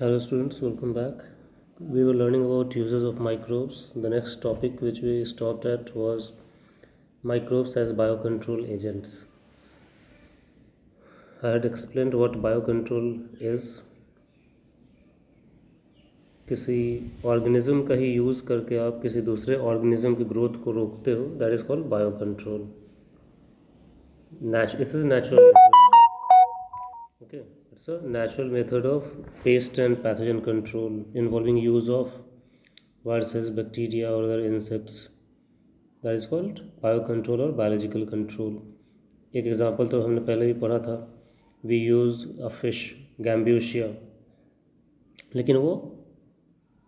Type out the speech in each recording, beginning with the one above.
Hello students, welcome back. We were learning about uses of microbes. The next topic which we stopped at was microbes as biocontrol agents. I had explained what biocontrol is. किसी organism का ही use करके आप किसी दूसरे organism की growth को रोकते हो, that is called biocontrol. This is natural method. Okay, it's a natural method of pest and pathogen control involving use of viruses, bacteria or other insects. That is called biocontrol or biological control. एक example तो हमने पहले भी पढ़ा था. We use a fish, Gambusia, लेकिन वो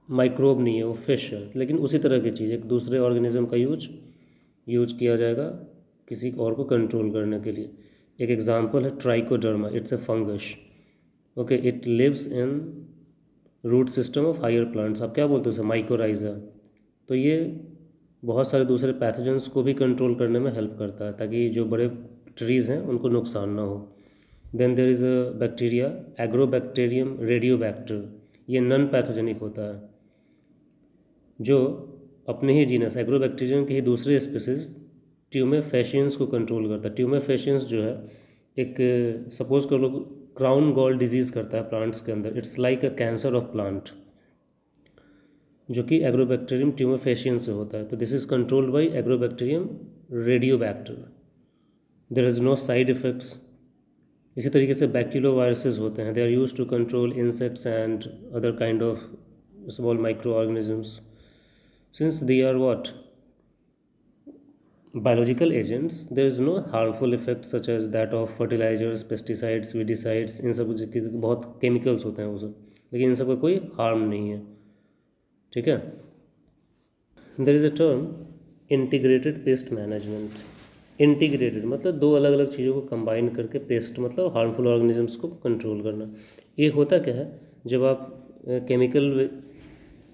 microbe नहीं है, वो फिश है. लेकिन उसी तरह की चीज़ एक दूसरे ऑर्गेनिज्म का यूज किया जाएगा किसी और को कंट्रोल करने के लिए. एक एग्जांपल है Trichoderma. It's a fungus. Okay, it lives in root system of higher plants. आप क्या बोलते हो उसे? माइकोराइजा. तो ये बहुत सारे दूसरे पैथोजेंस को भी कंट्रोल करने में हेल्प करता है ताकि जो बड़े ट्रीज़ हैं उनको नुकसान ना हो. Then there is a bacteria, agrobacterium radiobacter. ये नॉन पैथोजेनिक होता है, जो अपने ही जीनस एग्रोबैक्टीरियम की ही दूसरे स्पीसीज ट्यूमेफेशियंस को कंट्रोल करता है. ट्यूमेफेशियंस जो है एक सपोज कर लो क्राउन गॉल डिजीज़ करता है प्लांट्स के अंदर. It's like a cancer of plant, जो कि एग्रोबैक्टीरियम ट्यूमेफेशियन से होता है. तो this is controlled by agrobacterium radiobacter. There is no side effects. इसी तरीके से बैक्टीरियोवायरसेस होते हैं. They are use to control insects and other kind of small micro organisms. Since they are what biological agents, there is no harmful effect such as that of fertilizers, pesticides, weedicides. इन सब की बहुत chemicals होते हैं वो सब, लेकिन इन सब का कोई हार्म नहीं है. ठीक है. There is a term integrated pest management. Integrated मतलब दो अलग अलग चीज़ों को कंबाइन करके पेस्ट मतलब हार्मफुल ऑर्गेनिजम्स को कंट्रोल करना. एक होता क्या है, जब आप केमिकल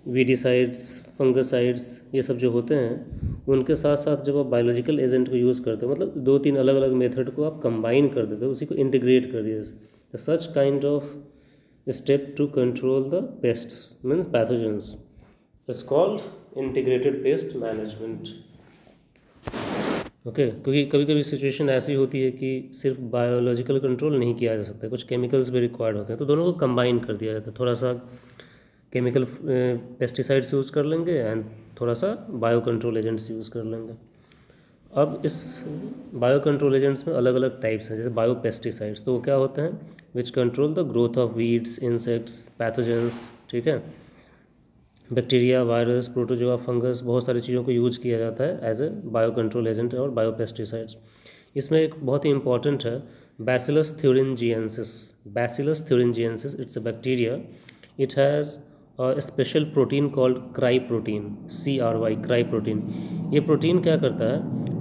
वीडिसाइड्स, फंगसाइड्स ये सब जो होते हैं उनके साथ साथ जब आप बायोलॉजिकल एजेंट को यूज़ करते हो, मतलब दो तीन अलग अलग मेथड को आप कंबाइन कर देते हो, उसी को इंटीग्रेट कर दिया. The such kind of step to control the pests means pathogens is called integrated pest management. Okay, क्योंकि कभी कभी सिचुएशन ऐसी होती है कि सिर्फ बायोलॉजिकल कंट्रोल नहीं किया जा सकता, कुछ केमिकल्स भी रिक्वायर्ड होते हैं, तो दोनों को कंबाइन कर दिया जाता है. थोड़ा सा केमिकल पेस्टिसाइड्स यूज़ कर लेंगे एंड थोड़ा सा बायो कंट्रोल एजेंट्स यूज़ कर लेंगे. अब इस बायो कंट्रोल एजेंट्स में अलग अलग टाइप्स हैं. जैसे बायो पेस्टिसाइड्स, तो वो क्या होते हैं? Which control the growth of weeds, insects, pathogens. ठीक है. बैक्टीरिया, वायरस, प्रोटोजोआ, फंगस, बहुत सारी चीज़ों को यूज किया जाता है as a bio control agent और बायो पेस्टिसाइड्स. इसमें एक बहुत ही इंपॉर्टेंट है bacillus thuringiensis. Bacillus thuringiensis, it's a bacteria. It has a special protein called cry protein, CRY, cry protein. ये प्रोटीन क्या करता है?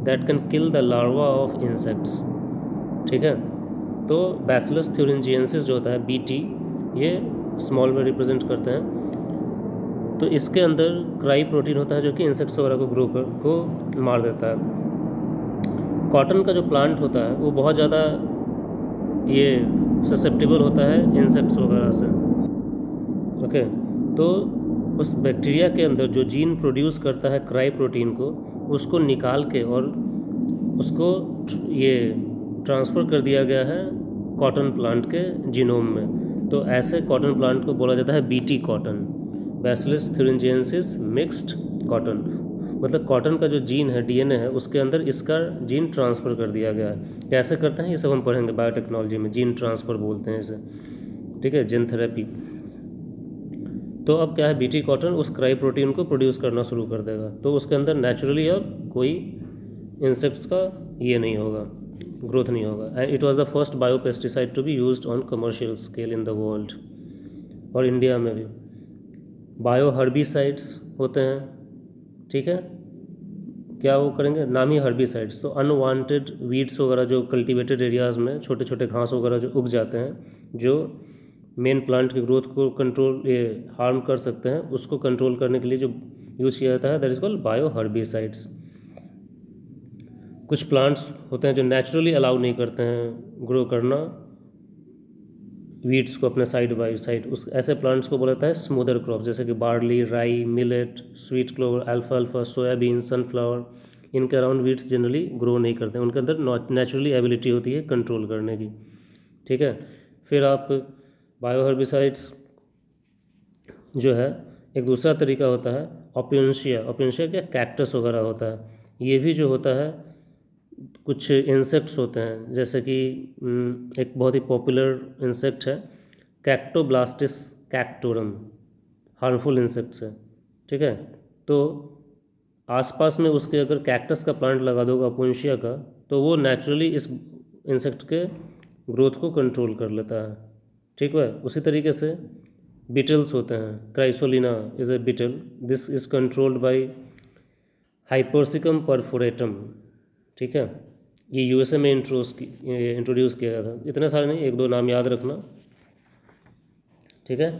that can kill the larva of insects. ठीक है. तो Bacillus thuringiensis जो होता है BT, ये स्मॉल में रिप्रेजेंट करते हैं. तो इसके अंदर क्राई प्रोटीन होता है जो कि इंसेक्ट्स वगैरह को मार देता है. कॉटन का जो प्लांट होता है वो बहुत ज़्यादा ये ससेप्टेबल होता है इंसेक्ट्स वगैरह से. ओके. तो उस बैक्टीरिया के अंदर जो जीन प्रोड्यूस करता है क्राई प्रोटीन को, उसको निकाल के और उसको ये ट्रांसफ़र कर दिया गया है कॉटन प्लांट के जीनोम में. तो ऐसे कॉटन प्लांट को बोला जाता है BT cotton, bacillus thuringiensis mixed cotton. मतलब कॉटन का जो जीन है, डीएनए है, उसके अंदर इसका जीन ट्रांसफ़र कर दिया गया है. कैसे करते हैं ये सब हम पढ़ेंगे बायोटेक्नोलॉजी में. जीन ट्रांसफ़र बोलते हैं इसे. ठीक है. Gene therapy. तो अब क्या है, बीटी कॉटन उस क्राई प्रोटीन को प्रोड्यूस करना शुरू कर देगा. तो उसके अंदर नेचुरली अब कोई इंसेक्ट्स का ये नहीं होगा, ग्रोथ नहीं होगा. And it was the first bio pesticide to be used on commercial scale in the world, और इंडिया में भी. बायो हर्बिसाइड्स होते हैं. ठीक है. क्या वो करेंगे? नाम ही हर्बिसाइड्स. तो अनवांटेड वीड्स वगैरह जो कल्टिवेटेड एरियाज़ में छोटे छोटे घास वगैरह जो उग जाते हैं, जो मेन प्लांट की ग्रोथ को कंट्रोल हार्म कर सकते हैं, उसको कंट्रोल करने के लिए जो यूज किया जाता है that is called bio herbicides. कुछ प्लांट्स होते हैं जो नेचुरली अलाउ नहीं करते हैं ग्रो करना वीड्स को अपने साइड बाई साइड, उस ऐसे प्लांट्स को बोला जाता है स्मूदर क्रॉप, जैसे कि barley, rye, millet, sweet clover, अल्फाल्फा, सोयाबीन, सनफ्लावर। इनके अराउंड वीड्स जनरली ग्रो नहीं करते हैं, उनके अंदर नेचुरली एबिलिटी होती है कंट्रोल करने की। ठीक है, फिर आप बायो हर्बिसाइड्स जो है, एक दूसरा तरीका होता है ओपियंशिया। ओपियंशिया क्या, कैक्टस वगैरह होता है, ये भी जो होता है कुछ इंसेक्ट्स होते हैं, जैसे कि एक बहुत ही पॉपुलर इंसेक्ट है कैक्टोब्लास्टिस कैक्टोरम, हार्मफुल इंसेक्ट्स है। ठीक है, तो आसपास में उसके अगर कैक्टस का प्लांट लगा दोगे ओपियंशिया का, तो वो नेचुरली इस इंसेक्ट के ग्रोथ को कंट्रोल कर लेता है। ठीक है, उसी तरीके से बीटल्स होते हैं, chrysolina is a beetle, this is controlled by hypericum perforatum. ठीक है, ये यूएसए में इंट्रोड्यूस किया गया था। इतने सारे नहीं, एक दो नाम याद रखना। ठीक है,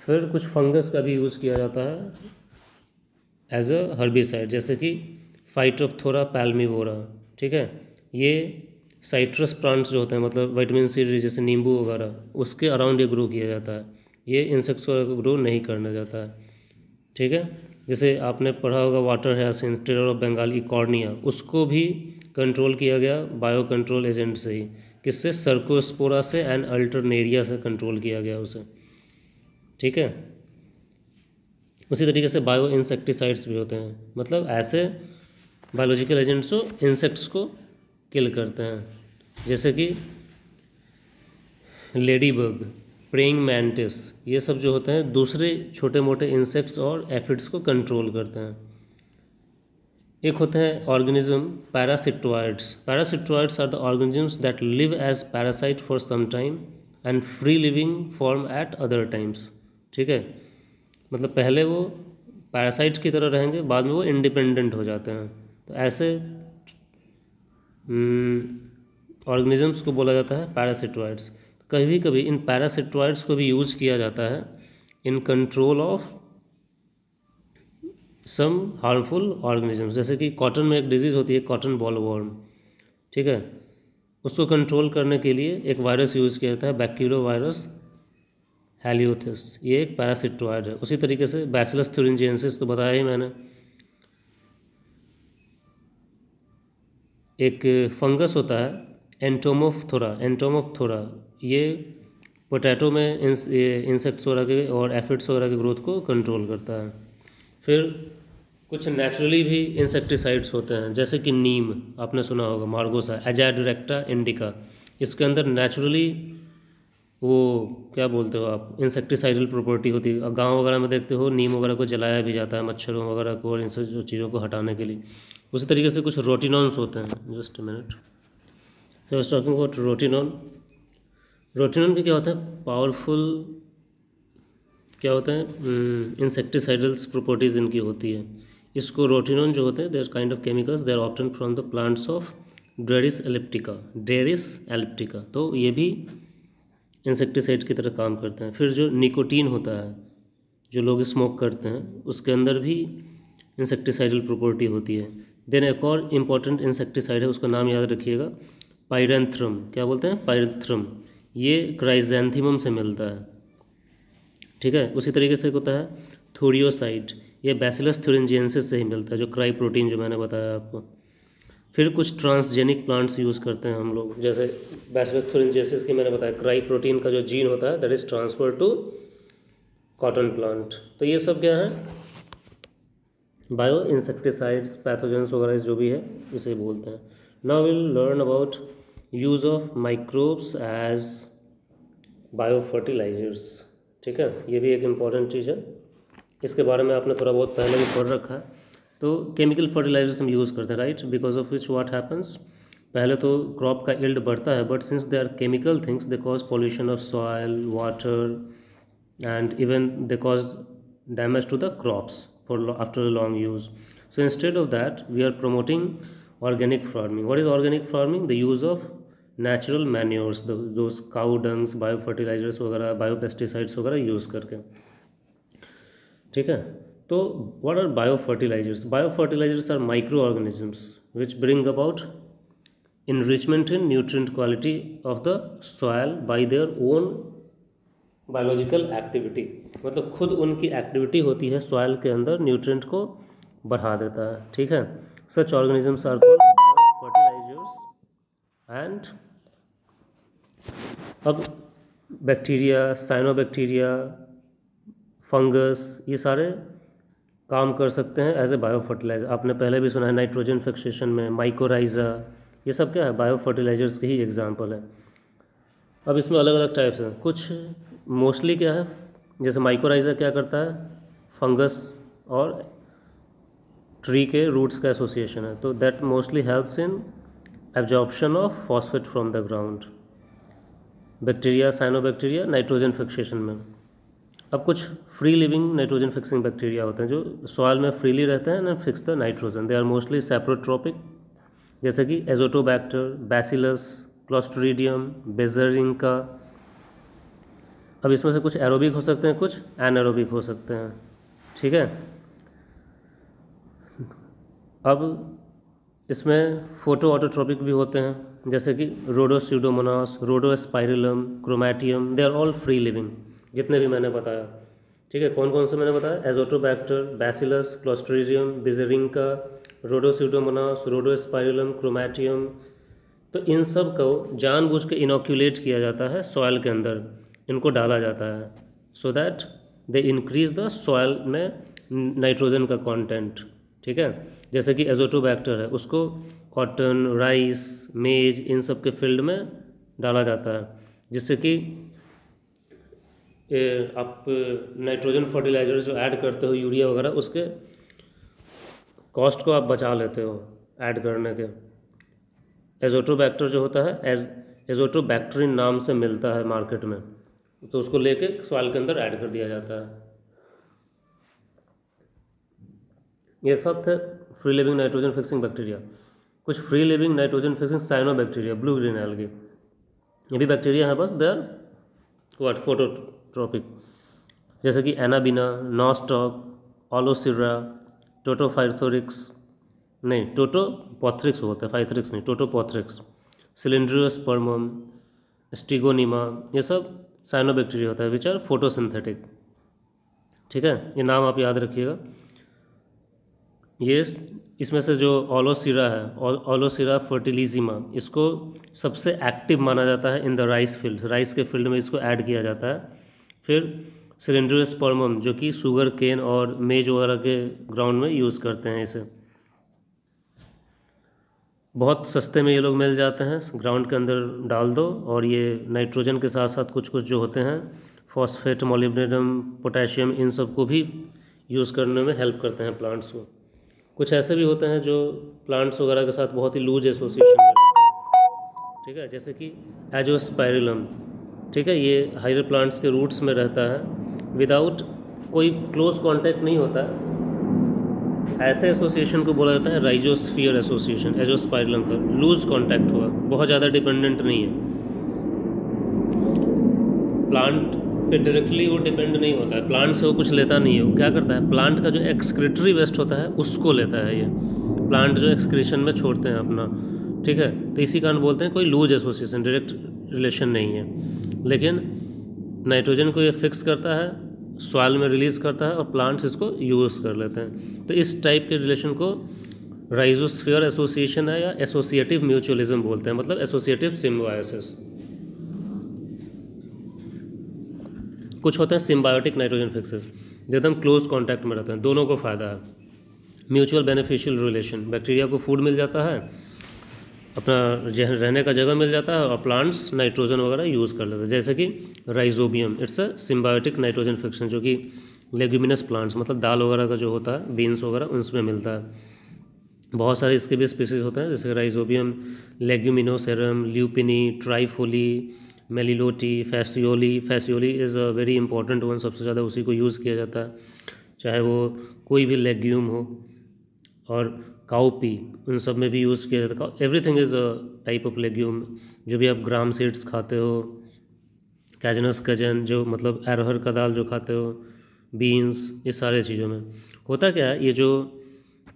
फिर कुछ फंगस का भी यूज़ किया जाता है एज अ हर्बिसाइड, जैसे कि फाइटोप्थोरा पैल्मिवोरा। ठीक है, ये साइट्रस प्लांट्स जो होते हैं, मतलब विटामिन सी जैसे नींबू वगैरह, उसके अराउंड ये ग्रो किया जाता है, ये इंसेक्ट्स को ग्रो नहीं करना जाता है। ठीक है, जैसे आपने पढ़ा होगा water hyacinth, terror of Bengal, Eichhornia, उसको भी कंट्रोल किया गया बायो कंट्रोल एजेंट से ही। किससे, सर्कोस्पोरा से एंड अल्टरनेरिया से कंट्रोल किया गया उसे। ठीक है, उसी तरीके से बायो इंसेक्टिसाइड्स भी होते हैं, मतलब ऐसे बायोलॉजिकल एजेंट्स जो इंसेक्ट्स को किल करते हैं, जैसे कि लेडीबग, प्रेइंग मैंटिस, ये सब जो होते हैं दूसरे छोटे मोटे इंसेक्ट्स और एफिड्स को कंट्रोल करते हैं। एक होते हैं organism parasitoids. Parasitoids are the organisms that live as parasite for some time and free living form at other times. ठीक है, मतलब पहले वो पैरासाइट्स की तरह रहेंगे, बाद में वो इंडिपेंडेंट हो जाते हैं। तो ऐसे ऑर्गेनिजम्स को बोला जाता है पैरासिटोइड्स। कभी कभी इन पैरासिटोइड्स को भी यूज किया जाता है in control of some harmful organisms, जैसे कि कॉटन में एक डिजीज़ होती है कॉटन बॉलवर्म। ठीक है, उसको कंट्रोल करने के लिए एक वायरस यूज़ किया जाता है बैक्टीरियोवायरस हेलियोथिस, ये एक पैरासिटोइड है। उसी तरीके से बैसिलस थुरिंजिएंसिस तो बताया ही मैंने। एक फंगस होता है एंटोमोफ्थोरा, एंटोमोफ्थोरा, ये पोटैटो में इंसेक्ट्स वगैरह के और एफिड्स वगैरह के ग्रोथ को कंट्रोल करता है। फिर कुछ नेचुरली भी इंसेक्टिसाइड्स होते हैं, जैसे कि नीम, आपने सुना होगा मार्गोसा, एजाडिरेक्टा इंडिका, इसके अंदर नेचुरली वो क्या बोलते हो आप, इंसेक्टिसाइडल प्रॉपर्टी होती है। गांव वगैरह में देखते हो नीम वगैरह को जलाया भी जाता है मच्छरों वगैरह को और इन सब जो चीज़ों को हटाने के लिए। उसी तरीके से कुछ रोटिनॉन्स होते हैं, just minute, so I was talking about rotenone. Rotenone भी क्या होता है, पावरफुल क्या होता है, इंसेक्टिसाइडल्स प्रॉपर्टीज़ इनकी होती है। इसको रोटिनॉन जो होते हैं they are kind of chemicals, they are obtain from the plants of derris elliptica, derris elliptica, तो ये भी इंसेक्टिसाइड की तरह काम करते हैं। फिर जो निकोटीन होता है, जो लोग स्मोक करते हैं, उसके अंदर भी इंसेक्टिसाइडल प्रॉपर्टी होती है। देन एक और इम्पॉर्टेंट इंसेक्टिसाइड है, उसका नाम याद रखिएगा, पायरेंथ्रम। क्या बोलते हैं, पायरेंथ्रम, ये क्राइजेंथीमम से मिलता है। ठीक है, उसी तरीके से होता है थोरियोसाइड, ये बैसिलस थुरिंजिएंसिस से ही मिलता है, जो क्राई प्रोटीन जो मैंने बताया आपको। फिर कुछ ट्रांसजेनिक प्लांट्स यूज़ करते हैं हम लोग, जैसे बैसिलस थुरिंजिएंसिस की मैंने बताया, क्राई प्रोटीन का जो जीन होता है that is transfer to cotton plant. तो ये सब क्या है, बायो इंसेक्टिसाइड्स, पैथोजेंस वगैरह जो भी है इसे बोलते हैं। Now will learn about use of microbes as bio fertilisers. ठीक है, ये भी एक इम्पॉर्टेंट चीज़ है, इसके बारे में आपने थोड़ा बहुत पहले भी पढ़ रखा है। तो केमिकल फर्टिलाइजर्स हम यूज़ करते हैं, right, because of which what happens, पहले तो क्रॉप का यील्ड बढ़ता है, but since they are chemical things they cause pollution of soil, water, and even they cause damage to the crops after a long use. So instead of that we are promoting organic farming. What is organic farming? The use of natural manures, those cow dungs, biofertilizers वगैरह, biopesticides वगैरह use करके। ठीक है, तो what are biofertilizers? Biofertilizers are microorganisms which bring about enrichment in nutrient quality of the soil bye their own biological activity, मतलब खुद उनकी activity होती है सॉयल के अंदर न्यूट्रिएंट को बढ़ा देता है। ठीक है, such organisms are called fertilizers and अब बैक्टीरिया, साइनोबैक्टीरिया, फंगस, ये सारे काम कर सकते हैं एज ए बायो फर्टिलाइजर। आपने पहले भी सुना है नाइट्रोजन फिक्सेशन में माइकोराइजा, ये सब क्या है, बायो फर्टिलाइजर्स के ही एग्जाम्पल है। अब इसमें अलग अलग टाइप्स हैं, कुछ मोस्टली क्या है, जैसे माइकोराइजा क्या करता है, फंगस और ट्री के रूट्स का एसोसिएशन है, तो that mostly helps in absorption of phosphate from the ground. Bacteria, cyanobacteria nitrogen fixation में। अब कुछ free living nitrogen fixing bacteria होते हैं जो सॉइल में फ्रीली रहते हैं and fix the nitrogen. They are mostly saprotrophic, जैसे कि एजोटोबैक्टर, बैसिलस, क्लोस्ट्रीडियम, बेजरिंका। अब इसमें से कुछ एरोबिक हो सकते हैं, कुछ एनारोबिक हो सकते हैं। ठीक है, अब इसमें फोटो ऑटोट्रोपिक भी होते हैं, जैसे कि rhodopseudomonas, rhodospirillum, chromatium, they are all free living, जितने भी मैंने बताया। ठीक है, कौन कौन से मैंने बताया, एजोटोबैक्टर, बैसिलस, क्लोस्ट्रीडियम, बेजरिंका, रोडोस्यूडोमोनास, रोडोस्पाइरिलम, क्रोमैटियम। तो इन सब को जानबूझ के इनोक्यूलेट किया जाता है सॉयल के अंदर, इनको डाला जाता है so that they increase the soil में नाइट्रोजन का कंटेंट। ठीक है, जैसे कि एजोटोबैक्टर है, उसको कॉटन, राइस, मेज, इन सब के फील्ड में डाला जाता है, जिससे कि आप नाइट्रोजन फर्टिलाइजर जो ऐड करते हो, यूरिया वगैरह, उसके कॉस्ट को आप बचा लेते हो ऐड करने के। एजोटोबैक्टर जो होता है, एजोटोबैक्टरीन नाम से मिलता है मार्केट में, तो उसको लेके सॉइल के अंदर ऐड कर दिया जाता है। ये सब थे free living nitrogen fixing bacteria. कुछ free living nitrogen fixing cyanobacteria, blue green algae, ये भी बैक्टीरिया है, बस दे आर व्हाट, फोटोट्रोपिक, जैसे कि एनाबिना, नॉस्टॉक, ओलोसिरा, टोटोफाइथोरिक्स, नहीं टोटोपॉथरिक्स होता है, फाइथरिक्स नहीं, टोटोपॉथरिक्स, सिलिंड्रियोस्पर्मम, स्टिगोनिमा, ये सब साइनोबैक्टीरिया होता है विच आर फोटोसिंथेटिक। ठीक है, ये नाम आप याद रखिएगा। ये इसमें से जो ओलोसिरा है, ओलोसिरा फर्टिलिजिमा, इसको सबसे एक्टिव माना जाता है in the rice field, rice के फील्ड में इसको ऐड किया जाता है। फिर सिलिंड्रियोस्पर्मम जो कि शुगर केन और मेज वगैरह के ग्राउंड में यूज़ करते हैं इसे, बहुत सस्ते में ये लोग मिल जाते हैं, ग्राउंड के अंदर डाल दो और ये नाइट्रोजन के साथ साथ कुछ कुछ जो होते हैं फॉस्फेट, मोलिब्डेनम, पोटेशियम, इन सब को भी यूज़ करने में हेल्प करते हैं प्लांट्स को। कुछ ऐसे भी होते हैं जो प्लांट्स वगैरह के साथ बहुत ही लूज एसोसिएशन में रहते हैं। ठीक है, जैसे कि एजोस्पाइरिलम, ठीक है, ये हायर प्लांट्स के रूट्स में रहता है, विदाउट कोई क्लोज कांटेक्ट नहीं होता है। ऐसे एसोसिएशन को बोला जाता है राइजोस्फीयर एसोसिएशन। एजोस्पाइरिलम का लूज कांटेक्ट हुआ, बहुत ज़्यादा डिपेंडेंट नहीं है, प्लांट पे डायरेक्टली वो डिपेंड नहीं होता है, प्लांट से वो कुछ लेता नहीं है। वो क्या करता है, प्लांट का जो एक्सक्रीटरी वेस्ट होता है उसको लेता है, ये प्लांट जो एक्सक्रीशन में छोड़ते हैं अपना। ठीक है, तो इसी कारण बोलते हैं कोई लूज एसोसिएशन, डायरेक्ट रिलेशन नहीं है। लेकिन नाइट्रोजन को ये फिक्स करता है, सॉइल में रिलीज़ करता है और प्लांट्स इसको यूज़ कर लेते हैं। तो इस टाइप के रिलेशन को राइजोस्फीयर एसोसिएशन है या एसोसिएटिव म्यूचुअलिज्म बोलते हैं, मतलब एसोसिएटिव सिम्बायोसिस। कुछ होते हैं सिम्बायोटिक नाइट्रोजन फिक्सेस, जो एकदम क्लोज कांटेक्ट में रहते हैं, दोनों को फ़ायदा है, म्यूचुअल बेनिफिशियल रिलेशन। बैक्टीरिया को फूड मिल जाता है, अपना रहने का जगह मिल जाता है और प्लांट्स नाइट्रोजन वगैरह यूज़ कर लेते हैं, जैसे कि rhizobium, it's a symbiotic nitrogen fiction, जो कि लेग्यूमिनस प्लांट्स, मतलब दाल वगैरह का जो होता है, बीन्स वगैरह, उनमें मिलता है। बहुत सारे इसके भी स्पीसीज होते हैं, जैसे rhizobium, leguminosarum, lupini, trifolii, meliloti, phaseoli. Phaseoli is a very important one, सबसे ज़्यादा उसी को यूज़ किया जाता है, चाहे वो कोई भी लेग्यूम हो। और काउपी, उन सब में भी यूज़ किया जाता है। Everything is a type of legume, जो भी आप ग्राम सीड्स खाते हो, कैजनस कजन जो मतलब अरहर का दाल जो खाते हो, बीन्स, ये सारे चीज़ों में होता क्या है, ये जो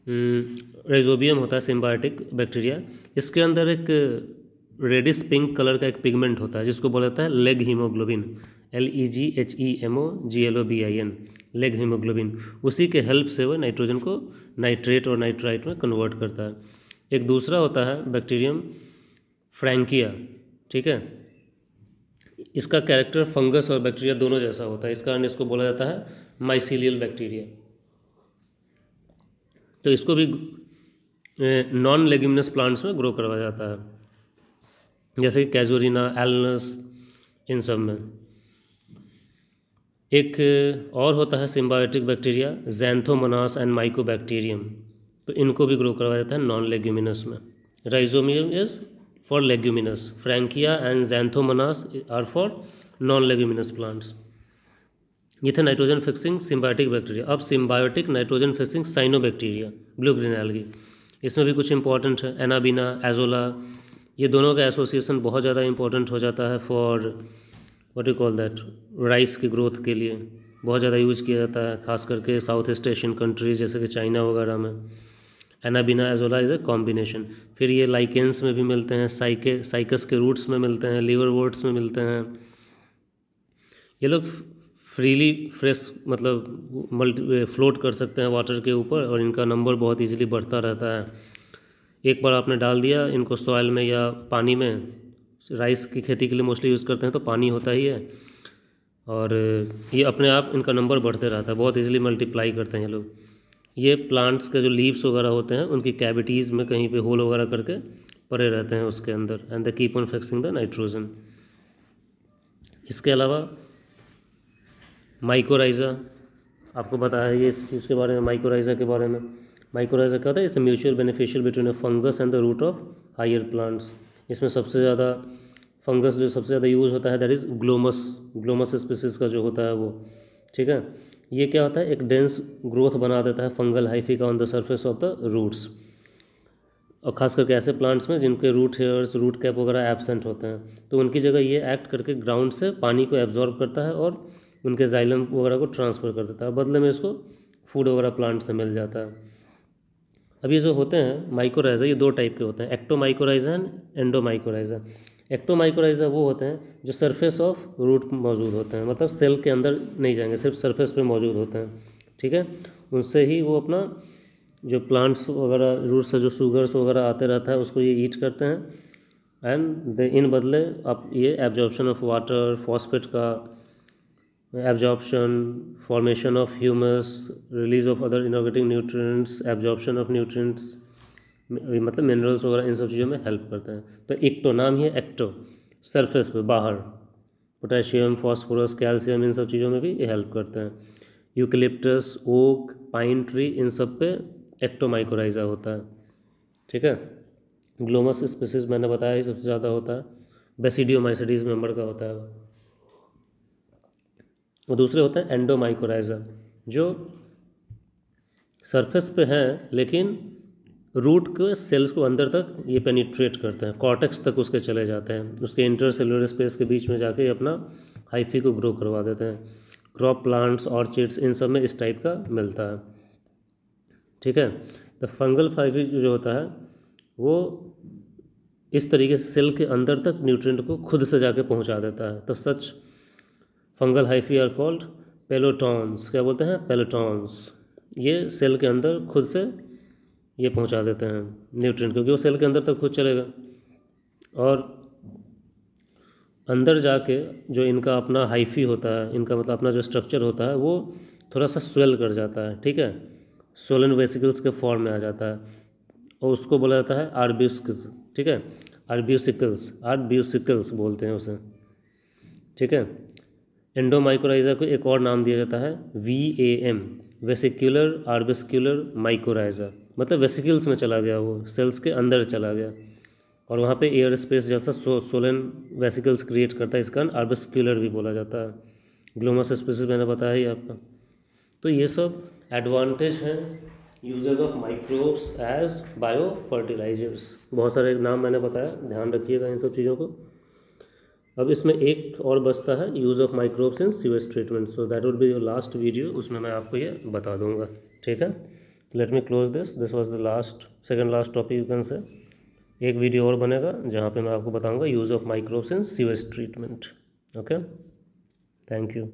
राइजोबियम होता है सिम्बायोटिक बैक्टीरिया, इसके अंदर एक रेडिश पिंक कलर का एक पिगमेंट होता है जिसको बोला जाता है leg haemoglobin, LEGHEMOGLOBIN, leg haemoglobin. उसी के हेल्प से वो नाइट्रोजन को नाइट्रेट और नाइट्राइट में कन्वर्ट करता है। एक दूसरा होता है बैक्टीरियम फ्रैंकिया, ठीक है। इसका कैरेक्टर फंगस और बैक्टीरिया दोनों जैसा होता है, इस कारण इसको बोला जाता है माइसीलियल बैक्टीरिया। तो इसको भी नॉन लेग्यूमिनस प्लांट्स में ग्रो करवाया जाता है, जैसे कि कैजुरिना, एलनस, इन सब में। एक और होता है symbiotic bacteria xanthomonas and mycobacterium, तो इनको भी ग्रो करवाया जाता है नॉन लेग्यूमिनस में। Rhizobium is for leguminous, frankia and xanthomonas are for non leguminous plants. ये थे नाइट्रोजन फिक्सिंग सिम्बायोटिक बैक्टीरिया। अब symbiotic nitrogen fixing cyanobacteria, blue green algae, इसमें भी कुछ इंपॉर्टेंट है। एनाबिना, एजोला, ये दोनों का एसोसिएशन बहुत ज़्यादा इंपॉर्टेंट हो जाता है for what you call that, rice की ग्रोथ के लिए बहुत ज़्यादा यूज किया जाता है, खास करके साउथ ईस्ट एशियन कंट्रीज जैसे कि चाइना वगैरह में। Anabaena azolla is a combination. फिर ये लाइकेंस में भी मिलते हैं, साइकस के रूट्स में मिलते हैं, लीवरवोर्ट्स में मिलते हैं। ये लोग फ्रीली फ्रेश मतलब फ्लोट कर सकते हैं वाटर के ऊपर, और इनका नंबर बहुत इजीली बढ़ता रहता है। एक बार आपने डाल दिया इनको सॉइल में या पानी में, राइस की खेती के लिए मोस्टली यूज़ करते हैं तो पानी होता ही है, और ये अपने आप इनका नंबर बढ़ते रहता है, बहुत इजीली मल्टीप्लाई करते हैं ये लोग। ये प्लांट्स के जो लीव्स वगैरह होते हैं उनकी कैविटीज़ में कहीं पे होल वगैरह करके पड़े रहते हैं उसके अंदर, and they keep on fixing the nitrogen. इसके अलावा माइकोराइज़ा, आपको पता है ये इस चीज़ के बारे में, माइकोराइज़ा के बारे में। माइकोराइज़ा क्या होता है, इससे mutual beneficial between a fungus and the root of higher plants. इसमें सबसे ज़्यादा फंगस जो सबसे ज़्यादा यूज होता है दैट इज़ ग्लोमस स्पीसीज़ का जो होता है वो, ठीक है। ये क्या होता है, एक डेंस ग्रोथ बना देता है फंगल हाइफी का on the surface of the roots, और ख़ास करके ऐसे प्लांट्स में जिनके रूट हेयर्स, रूट कैप वगैरह एब्सेंट होते हैं, तो उनकी जगह ये एक्ट करके ग्राउंड से पानी को एब्जॉर्ब करता है और उनके जाइलम वगैरह को ट्रांसफ़र कर देता है, बदले में इसको फूड वगैरह प्लांट से मिल जाता है। अब ये जो होते हैं माइकोराइज़ा, ये दो टाइप के होते हैं, एक्टोमाइकोराइज़ा एंड एंडोमाइकोराइज़ा। एक्टोमाइकोराइज़ा वो होते हैं जो सरफेस ऑफ रूट मौजूद होते हैं, मतलब सेल के अंदर नहीं जाएंगे, सिर्फ सरफेस पे मौजूद होते हैं, ठीक है। उनसे ही वो अपना जो प्लांट्स वगैरह रूट से जो शुगर्स वगैरह आते रहता है उसको ये ईट करते हैं, एंड इन बदले अब ये एब्जॉर्प्शन ऑफ वाटर, फॉस्फेट का absorption, formation of humus, release of other inorganic nutrients, absorption of nutrients, मतलब मिनरल्स वगैरह, इन सब चीज़ों में हेल्प करते हैं। तो एक्टो नाम ही है, एक्टो सरफेस पे बाहर, पोटेशियम, फास्फोरस, कैल्शियम, इन सब चीज़ों में भी ये हेल्प करते हैं। यूकलिप्टस, ओक, पाइन ट्री, इन सब पे एक्टोमाइकोराइज़ा होता है, ठीक है। ग्लोमस स्पीसीज मैंने बताया ही सबसे ज़्यादा होता है, बेसिडियोमाइसिडीज मेंबर का होता है वो। और दूसरे होते हैं एंडोमाइकोराइज़ा, जो सरफेस पे हैं लेकिन रूट के सेल्स को अंदर तक ये पेनिट्रेट करते हैं, कॉर्टेक्स तक उसके चले जाते हैं, उसके इंटरसेलुलर स्पेस के बीच में जाके अपना हाइफी को ग्रो करवा देते हैं। क्रॉप प्लांट्स, ऑर्चिड्स, इन सब में इस टाइप का मिलता है, ठीक है। तो फंगल हाइफी जो होता है वो इस तरीके से सेल के अंदर तक न्यूट्रिएंट को खुद से जाके पहुंचा देता है। तो सच फंगल हाइफी आर कॉल्ड पेलोटॉन्स, क्या बोलते हैं, पेलोटॉन्स। ये सेल के अंदर खुद से ये पहुंचा देते हैं न्यूट्रिएंट, क्योंकि वो सेल के अंदर तक खुद चलेगा, और अंदर जाके जो इनका अपना हाइफी होता है, इनका मतलब अपना जो स्ट्रक्चर होता है वो थोड़ा सा स्वेल कर जाता है, ठीक है, सोलन वेसिकल्स के फॉर्म में आ जाता है, और उसको बोला जाता है आर्ब्यूसिकल्स, ठीक है, आर्ब्यूसिकल्स बोलते हैं उसे, ठीक है। एंडोमाइकोराइज़ा को एक और नाम दिया जाता है VAM, वेसिक्यूलर आर्बिस्क्यूलर माइकोराइज़ा, मतलब वेसिकल्स में चला गया, वो सेल्स के अंदर चला गया, और वहाँ पे एयर स्पेस जैसा सोलन वेसिकल्स क्रिएट करता है, इस कारण आर्बिस्क्यूलर भी बोला जाता है। ग्लोमस स्पीसीज मैंने बताया ही आपका। तो ये सब एडवांटेज हैं uses of microbes as bio fertilisers. बहुत सारे नाम मैंने बताया, ध्यान रखिएगा इन सब चीज़ों को। अब इसमें एक और बचता है use of microbes in sewage treatment, so that would be your last video, उसमें मैं आपको ये बता दूंगा, ठीक है। Let me close this was the second last topic you can say. एक वीडियो और बनेगा जहाँ पे मैं आपको बताऊंगा use of microbes in sewage treatment. Okay, thank you.